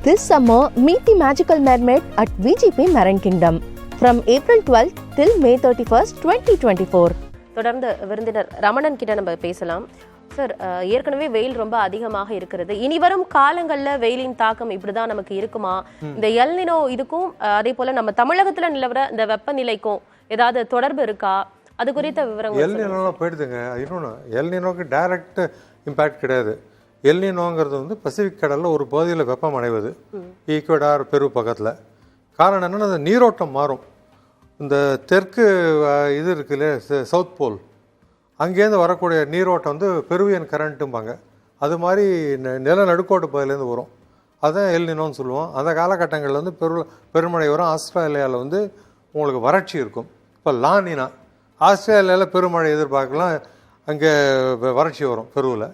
This summer, meet the magical mermaid at VGP Marine Kingdom from April 12th till May 31st, 2024. தொடர்ந்து விருந்தினர் ரமணன் கிட்ட நம்ம பேசலாம். Sir, ஏற்கனவே வெயில் ரொம்ப அதிகமாக இருக்கிறது. இனி வரும் காலங்கள்ல வெயிலின் தாக்கம் இப்படிதான் நமக்கு இருக்குமா? இந்த எல்னினோ இதுக்கும் அதே போல நம்ம தமிழகத்துல நிலவர இந்த வெப்பநிலைக்கும் ஏதாவது தொடர்பு இருக்கா? அது குறித்த விவரங்கள். எல்னினோலாம் போயிடுதுங்க. இன்னொன்று, எல்னினோக்கு டைரக்ட் இம்பேக்ட் கிடையாது. எல்னினோங்கிறது வந்து பசிபிக் கடலில் ஒரு பகுதியில் வெப்பம் அடைவது, ஈக்குவடார் பெரு பக்கத்தில். காரணம் என்னென்னா, அந்த நீரோட்டம் மாறும். இந்த தெற்கு இது இருக்குல்ல, சவுத் போல், அங்கேருந்து வரக்கூடிய நீரோட்டம் வந்து பெருவியன் கரண்ட்டும்பாங்க. அது மாதிரி நில நடுக்கோட்டு பகுதியிலேருந்து வரும். அதுதான் எல்னினோன்னு சொல்லுவோம். அந்த காலகட்டங்களில் வந்து பெருமழை வரும். ஆஸ்திரேலியாவில் வந்து உங்களுக்கு வறட்சி இருக்கும். இப்போ லானினா, ஆஸ்திரேலியாவில் பெருமழை எதிர்பார்க்கலாம், அங்கே வறட்சி வரும் பெருவில்.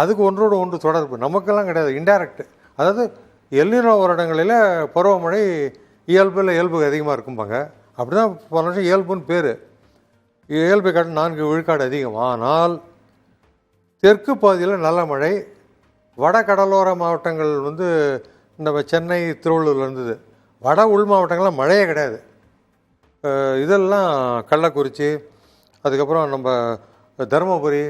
அதுக்கு ஒன்றோடு ஒன்று தொடர்பு நமக்கெல்லாம் கிடையாது, இன்டைரக்ட். அதாவது எல்னினோ வருடங்களில் பருவமழை இயல்புக்கு அதிகமாக இருக்கும்பாங்க. அப்படி தான் போன வருஷம் இயல்புன்னு பேர். இயல்பை காட்டு 4 விழுக்காடு அதிகம். ஆனால் தெற்கு பகுதியில் நல்ல மழை. வட கடலோர மாவட்டங்கள் வந்து நம்ம சென்னை, திருவள்ளூர் இருந்தது. வட உள் மாவட்டங்கள்லாம் மழையே கிடையாது. இதெல்லாம் கள்ளக்குறிச்சி, அதுக்கப்புறம் நம்ம தருமபுரி,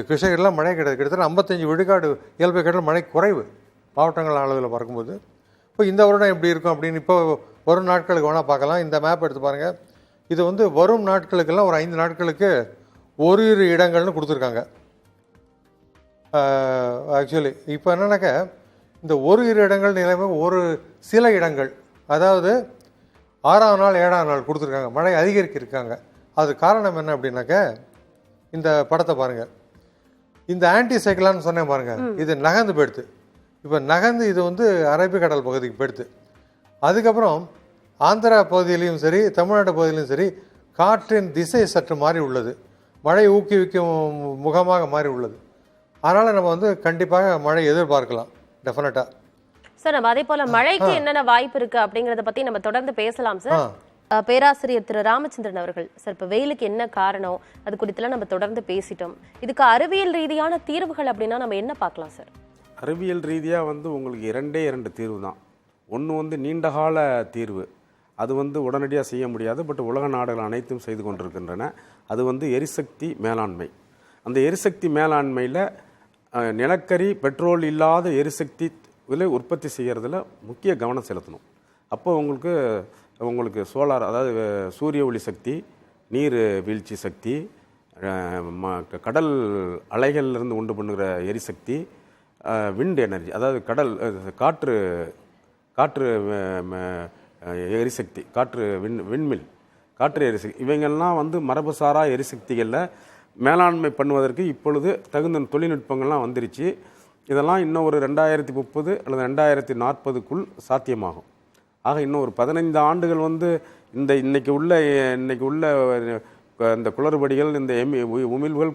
கிருஷ்ணகிரிலாம் மழை கிடையாது. கிட்டத்தட்ட 55 விழுக்காடு இயல்பை கடல் மழை குறைவு மாவட்டங்கள் அளவில் பார்க்கும்போது. இப்போ இந்த வருடம் எப்படி இருக்கும் அப்படின்னு இப்போ வரும் நாட்களுக்கு வேணால் பார்க்கலாம். இந்த மேப் எடுத்து பாருங்கள். இது வந்து வரும் நாட்களுக்கெல்லாம் ஒரு 5 நாட்களுக்கு ஓரிரு இடங்கள்னு கொடுத்துருக்காங்க. ஆக்சுவலி இப்போ என்னன்னாக்கா, இந்த ஓரிரு இடங்கள் நிலைமை ஒரு சில இடங்கள், அதாவது 6ஆம் நாள் 7ஆம் நாள் கொடுத்துருக்காங்க, மழை அதிகரிக்கிருக்காங்க. அது காரணம் என்ன அப்படின்னாக்கா, இந்த படத்தை பாருங்கள். இந்த ஆன்டி சைக்ளான்னு சொன்னேன் பாருங்கள், இது நகர்ந்து போயிடுது. இப்போ நகர்ந்து இது வந்து அரபிக்கடல் பகுதிக்கு போயிடுது. அதுக்கப்புறம் ஆந்திரா பகுதியிலையும் சரி, தமிழ்நாட்டு பகுதியிலையும் சரி, காற்றின் திசை சற்று மாறி உள்ளது. மழை ஊக்குவிக்கும் முகமாக மாறி உள்ளது. அதனால் நம்ம வந்து கண்டிப்பாக மழை எதிர்பார்க்கலாம், டெஃபினட்டாக. சார், நம்ம அதே போல மழைக்கு என்னென்ன வாய்ப்பு இருக்கு அப்படிங்கறத பத்தி நம்ம தொடர்ந்து பேசலாம் சார். பேராசிரியர் திரு ராமச்சந்திரன் அவர்கள், சார், இப்போ வெயிலுக்கு என்ன காரணம், அது குறித்துலாம் நம்ம தொடர்ந்து பேசிட்டோம். இதுக்கு அறிவியல் ரீதியான தீர்வுகள் அப்படின்னா நம்ம என்ன பார்க்கலாம் சார்? அறிவியல் ரீதியாக வந்து உங்களுக்கு 2 தீர்வு தான். ஒன்று வந்து நீண்டகால தீர்வு, அது வந்து உடனடியாக செய்ய முடியாது, பட் உலக நாடுகள் அனைத்தும் செய்து கொண்டிருக்கின்றன. அது வந்து எரிசக்தி மேலாண்மை. அந்த எரிசக்தி மேலாண்மையில் நிலக்கரி, பெட்ரோல் இல்லாத எரிசக்தி உற்பத்தி செய்கிறதுல முக்கிய கவனம் செலுத்தணும். அப்போ உங்களுக்கு சோலார், அதாவது சூரிய ஒளி சக்தி, நீர் வீழ்ச்சி சக்தி, கடல் அலைகளிலிருந்து உண்டு பண்ணுகிற எரிசக்தி, விண்ட் எனர்ஜி, அதாவது காற்று எரிசக்தி, விண்மில், காற்று எரிசக்தி, இவைங்கள்லாம் வந்து மரபுசாரா எரிசக்திகளில் மேலாண்மை பண்ணுவதற்கு இப்பொழுது தகுந்த தொழில்நுட்பங்கள்லாம் வந்துருச்சு. இதெல்லாம் இன்னும் ஒரு 2030 அல்லது 2040க்குள் சாத்தியமாகும். ஆக இன்னும் ஒரு 15 ஆண்டுகள் வந்து இன்னைக்கு உள்ள இந்த குளறுபடிகள், இந்த உமிழ்வுகள்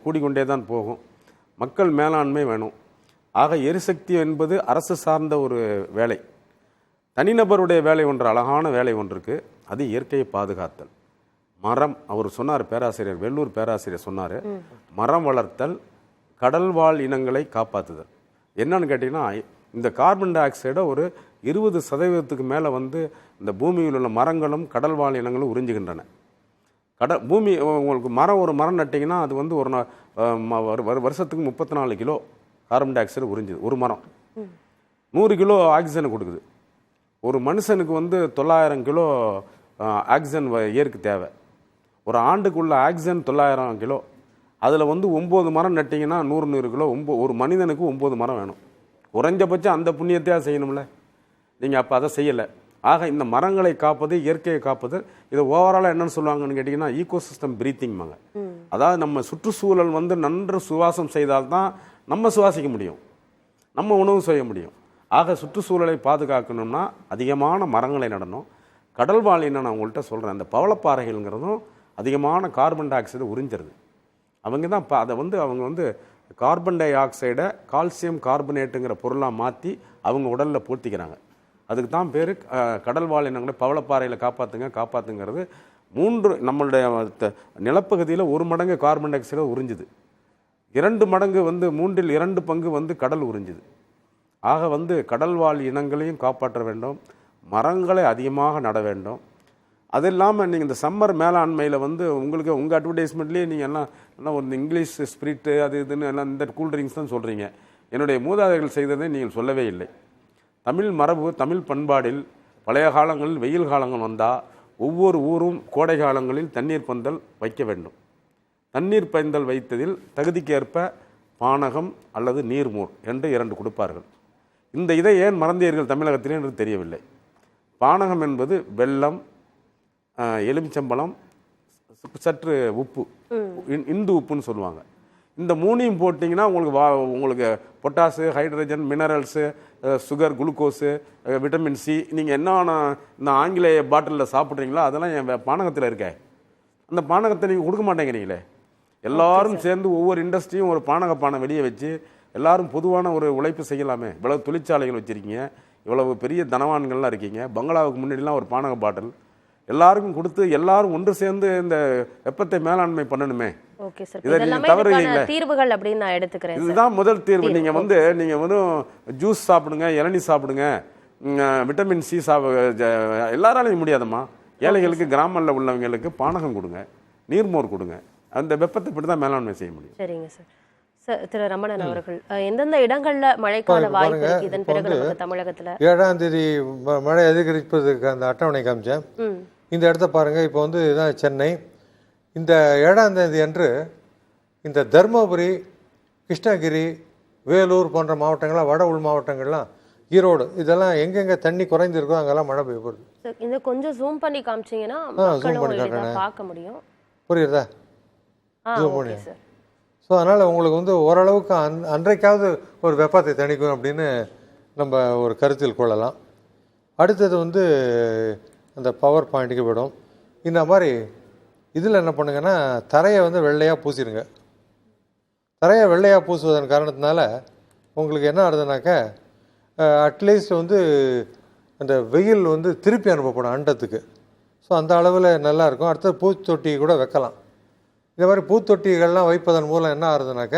கூடிக்கொண்டே தான் போகும். மக்கள் மேலாண்மை வேணும். ஆக எரிசக்தி என்பது அரசு சார்ந்த ஒரு வேலை. தனிநபருடைய வேலை ஒன்று, அழகான வேலை ஒன்று இருக்குது. அது இயற்கையை பாதுகாத்தல். மரம், அவர் சொன்னார், பேராசிரியர், வெள்ளூர் பேராசிரியர் சொன்னார், மரம் வளர்த்தல், கடல்வாழ் இனங்களை காப்பாற்றுதல். என்னன்னு கேட்டிங்கன்னா, இந்த கார்பன் டை ஆக்சைடை ஒரு 20% மேலே வந்து இந்த பூமியில் உள்ள மரங்களும் கடல்வாழ் இனங்களும் உறிஞ்சுகின்றன. பூமி, உங்களுக்கு ஒரு மரம் நட்டிங்கன்னா அது வந்து ஒரு வருஷத்துக்கு 34 கிலோ கார்பன் டை ஆக்சைடு உறிஞ்சுது. ஒரு மரம் 100 கிலோ ஆக்சிஜனை கொடுக்குது. ஒரு மனுஷனுக்கு வந்து 900 கிலோ ஆக்சிஜன் இயற்கை தேவை. ஒரு ஆண்டுக்குள்ள ஆக்சிஜன் 900 கிலோ. அதில் வந்து 9 மரம் நட்டிங்கன்னா 100 கிலோ. ஒரு மனிதனுக்கு 9 மரம் வேணும். குறைஞ்சபட்சம் அந்த புண்ணியத்தையாக செய்யணும்ல. நீங்கள் அப்போ அதை செய்யலை. ஆக இந்த மரங்களை காப்பது, இயற்கையை காப்பது, இதை ஓவராலாக என்னென்னு சொல்லுவாங்கன்னு கேட்டிங்கன்னா, ஈகோசிஸ்டம் பிரீத்திங்பாங்க. அதாவது நம்ம சுற்றுச்சூழல் வந்து நன்று சுவாசம் செய்தால்தான் நம்ம சுவாசிக்க முடியும், நம்ம உணவு செய்ய முடியும். ஆக சுற்றுச்சூழலை பாதுகாக்கணும்னா அதிகமான மரங்களை நடணும். கடல்வாழின்னு நான் உங்கள்கிட்ட சொல்கிறேன், அந்த பவளப்பாறைகள்ங்கிறதும் அதிகமான கார்பன் டை ஆக்சைடை உறிஞ்சிருது. அவங்க தான் அவங்க வந்து கார்பன் டை ஆக்சைடை கால்சியம் கார்பனேட்டுங்கிற பொருளாக மாற்றி அவங்க உடலில் பூர்த்திக்கிறாங்க. அதுக்கு தான் பேர் கடல்வாழ் இனங்களை பவளப்பாறையில் காப்பாற்றுங்கிறது. நம்மளுடைய நிலப்பகுதியில் 1 மடங்கு கார்பன் டை ஆக்சைடை உறிஞ்சுது. 2 மடங்கு வந்து 3/2 பங்கு வந்து கடல் உறிஞ்சுது. ஆக கடல்வாழ் இனங்களையும் காப்பாற்ற வேண்டும், மரங்களை அதிகமாக நட வேண்டும். அது இல்லாமல் நீங்கள் இந்த சம்மர் மேலாண்மையில் உங்களுக்கு உங்கள் அட்வர்டைஸ்மெண்ட்லேயே நீங்கள் எல்லாம் ஒரு இங்கிலீஷ் ஸ்பிரிட்டு அது இதுன்னு எல்லாம் இந்த கூல்ட்ரிங்க்ஸ் தான் சொல்கிறீங்க. என்னுடைய மூதாதைகள் செய்ததை நீங்கள் சொல்லவே இல்லை. தமிழ் மரபு, தமிழ் பண்பாடில் பழைய காலங்களில் வெயில் காலங்கள் வந்தால் ஒவ்வொரு ஊரும் கோடை காலங்களில் தண்ணீர் பந்தல் வைக்க வேண்டும். தண்ணீர் பந்தல் வைத்ததில் தகுதிக்கேற்ப பானகம் அல்லது நீர்மோர் என்று 2 கொடுப்பார்கள். இதை ஏன் மறந்தீர்கள் தமிழகத்திலே என்று தெரியவில்லை. பானகம் என்பது வெல்லம், எலுமிச்சம்பழம், சற்று உப்பு, இந்து உப்புன்னு சொல்லுவாங்க. இந்த 3ஐயும் போட்டிங்கன்னா உங்களுக்கு potash, hydrogen, minerals, sugar, glucose, vitamin C, நீங்கள் என்னென்ன இந்த ஆங்கிலேய பாட்டிலில் சாப்பிட்றீங்களோ அதெல்லாம் என் பானகத்தில் இருக்க. அந்த பானகத்தை நீங்கள் கொடுக்க மாட்டேங்கிறீங்களே. எல்லாரும் சேர்ந்து ஒவ்வொரு இண்டஸ்ட்ரியும் ஒரு பானை வெளியே வச்சு எல்லாரும் பொதுவான ஒரு உழைப்பு செய்யலாமே. இவ்வளவு தொழிற்சாலைகள் வச்சுருக்கீங்க, இவ்வளவு பெரிய தனவான்கள்லாம் இருக்கீங்க. பங்களாவுக்கு முன்னாடிலாம் ஒரு பானக பாட்டில் எல்லாருக்கும் கொடுத்து எல்லாரும் ஒன்று சேர்ந்து இந்த வெப்பத்தை மேலாண்மை பண்ணணுமே. ஓகே சார், இதெல்லாம் தவறுகள தீர்வுகள் அப்படி நான் எடுத்துக்கிறேன். இதுதான் முதல் தீர்வு. நீங்க ஜூஸ் சாப்பிடுங்க, இளநீ சாப்பிடுங்க, விட்டமின் சி எல்லாராலையும் முடியாதம்மா. ஏழைகளுக்கு, கிராமங்களில் உள்ளவங்களுக்கு பானகம் கொடுங்க, நீர்மோர் கொடுங்க. அந்த வெப்பத்தை இப்படி தான் மேலாண்மை செய்ய முடியும். சரிங்க சார். திரு ரமணன் அவர்கள், எந்தெந்த இடங்கள்ல மழைக்கான வாய்ப்பு இருக்கு இதன் பிறகு நமக்கு தமிழகத்துல? 7ஆம் தேதி மழை அதிகரிப்பதற்கு அந்த அட்டவணை காமிச்சேன். இந்த இடத்த பாருங்க. இப்போ இதுதான் சென்னை. இந்த 7ஆம் தேதி அன்று இந்த தருமபுரி, கிருஷ்ணகிரி, வேலூர் போன்ற மாவட்டங்கள்லாம், வட உள் மாவட்டங்கள்லாம், ஈரோடு, இதெல்லாம் எங்கெங்க தண்ணி குறைஞ்சிருக்கோ அங்கெல்லாம் மழை பெய்ய போகுது. இந்த கொஞ்சம் ஜூம் பண்ணி காமிச்சீங்கன்னா பார்க்க முடியும். புரியுதா? ஜூம் பண்ணி சார். ஸோ அதனால் உங்களுக்கு ஓரளவுக்கு அன்றைக்காவது ஒரு வெப்பத்தை தணிக்கும் அப்படின்னு நம்ம ஒரு கருத்தில் கொள்ளலாம். அடுத்தது அந்த பவர் பாயிண்ட்டுக்கு விடும். இந்த மாதிரி இதில் என்ன பண்ணுங்கன்னா, தரையை வெள்ளையாக பூசிடுங்க. தரையை வெள்ளையாக பூசுவதன் காரணத்தினால உங்களுக்கு என்ன ஆகுதுனாக்க, அட்லீஸ்ட் அந்த வெயில் திருப்பி அனுப்பப்படும் அண்டத்துக்கு. ஸோ அந்த அளவில் நல்லாயிருக்கும். அடுத்தது பூத்தொட்டி கூட வைக்கலாம். இந்த மாதிரி பூத்தொட்டிகள்லாம் வைப்பதன் மூலம் என்ன ஆகுதுனாக்க,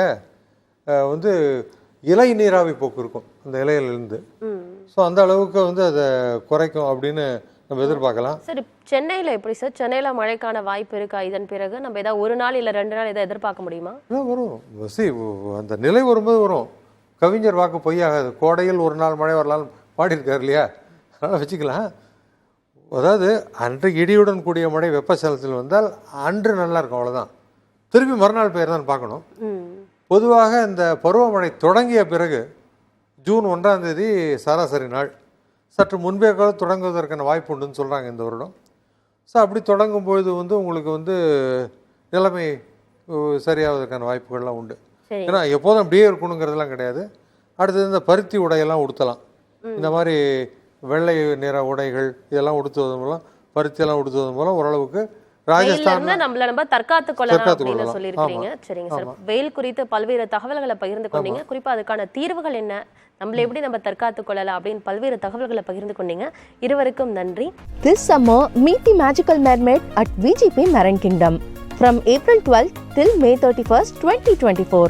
இலை நீராவி போக்கு இருக்கும் அந்த இலையிலிருந்து. ஸோ அந்த அளவுக்கு அதை குறைக்கும் அப்படின்னு நம்ம எதிர்பார்க்கலாம். சரி, சென்னையில் எப்படி சார்? சென்னையில் மழைக்கான வாய்ப்பு இருக்கா இதன் பிறகு? நம்ம ஏதாவது 1 நாள் இல்லை 2 நாள் எதாவது எதிர்பார்க்க முடியுமா? வரும். அந்த நிலை வரும்போது வரும். கவிஞர் வாக்கு பொய்யாகாது. கோடையில் 1 நாள் மழை வரலாம் பாடியிருக்காரு இல்லையா? அதனால் வச்சுக்கலாம். அதாவது அன்று இடியுடன் கூடிய மழை வெப்பசலத்தில் வந்தால் அன்று நல்லா இருக்கும், அவ்வளோதான். திருப்பி மறுநாள் பெயர் தான் பார்க்கணும். பொதுவாக இந்த பருவமழை தொடங்கிய பிறகு ஜூன் 1ஆம் தேதி சராசரி நாள். சற்று முன்பே கூட தொடங்குவதற்கான வாய்ப்பு உண்டுன்னு சொல்கிறாங்க இந்த வருடம். ஸோ அப்படி தொடங்கும் பொழுது உங்களுக்கு நிலைமை சரியாவதற்கான வாய்ப்புகள்லாம் உண்டு. ஏன்னா எப்போதும் அப்படியே இருக்கணுங்கிறதுலாம் கிடையாது. அடுத்தது இந்த பருத்தி உடையெல்லாம் உடுத்தலாம். இந்த மாதிரி வெள்ளை நிற உடைகள் இதெல்லாம் உடுத்துவதன் மூலம், பருத்தியெல்லாம் உடுத்துவதன் மூலம் ஓரளவுக்கு நம்ம தற்காத்து கொள்ளலாம் சொல்லிருக்கீங்க. சரிங்க சார், வெயில் குறித்து பல்வேறு தகவல்களை பகிர்ந்து கொண்டீங்க. குறிப்பா அதுக்கான தீர்வுகள் என்ன, நம்மள எப்படி நம்ம தற்காத்து கொள்ளலாம் அப்படின்னு பல்வேறு தகவல்களை பகிர்ந்து கொண்டீங்க. இருவருக்கும் நன்றி. This summer, meet the magical mermaid at VGP Marine Kingdom from April 12th till May 31st, 2024.